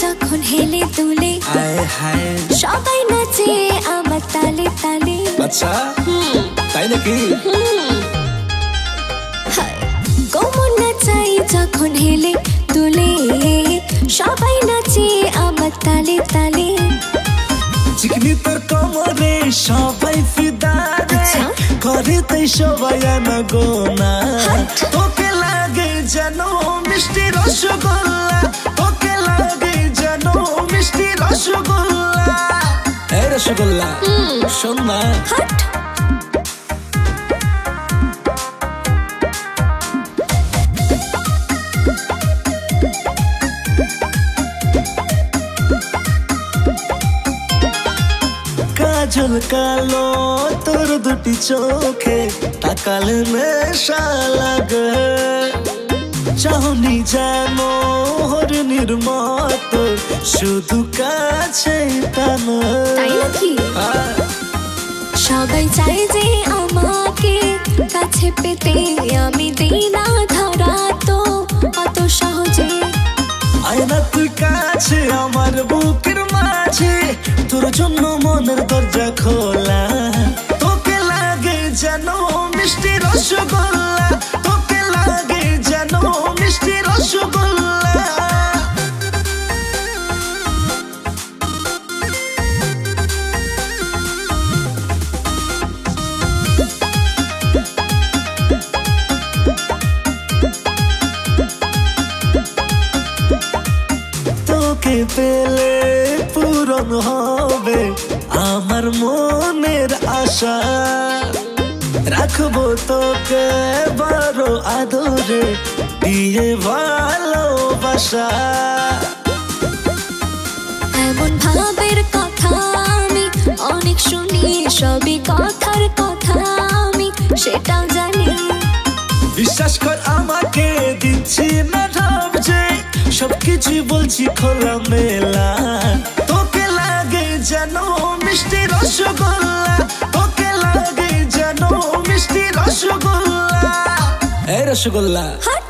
যখন হেলে দুলে আয় হায় সবাই নাচে আমার তালে তালে। আচ্ছা তাই নাকি? কোমর নাচাই যখন হেলে দুলে সবাই নাচে আমার তালে তালে। চিকনি তোর কোমরে সবাই ফিদা আচ্ছা। করে তাই সবাই আনা গোনা। তোকে লাগে যেন মিষ্টি রসগোল্লা, তোকে লাগে যেন মিষ্টি রসগোল্লা। এই রসগোল্লা শোন না, হাট কাজল কালো তোর দুটি চোখে তাকালে নেশা লাগে। চাহনি যেন হরিণীর মতো শুধু কাছে টানো। তাই নাকি? সবাই চাই যে আমাকে কাছে পেতে, আমি দিই না ধরা তো অত সহজে। আয়না তুই কাছে আমার বুকের মাঝে, তোর জন্য মনের দরজা খোলা। তোকে লাগে যেন মিষ্টি রসগোল্লা, তোকে লাগে যেন মিষ্টি রসগোল্লা। তোকে পেলে পূরণ হবে আমার মনের আশা। রাখবো তোকে বড় আদরে দিয়ে ভালোবাসা। এমন ভাবের কথা আমি অনেক শুনি, সবই কথার কথা আমি সেটাও জানি। বিশ্বাস কর আমাকে দিচ্ছি না ভাবছে, সবকিছু বলছি খোলা মেলা। তোকে লাগে যেন মিষ্টি রসগোল্লা, তোকে লাগে যেন মিষ্টি রসগোল্লা। এই রসগোল্লা হাট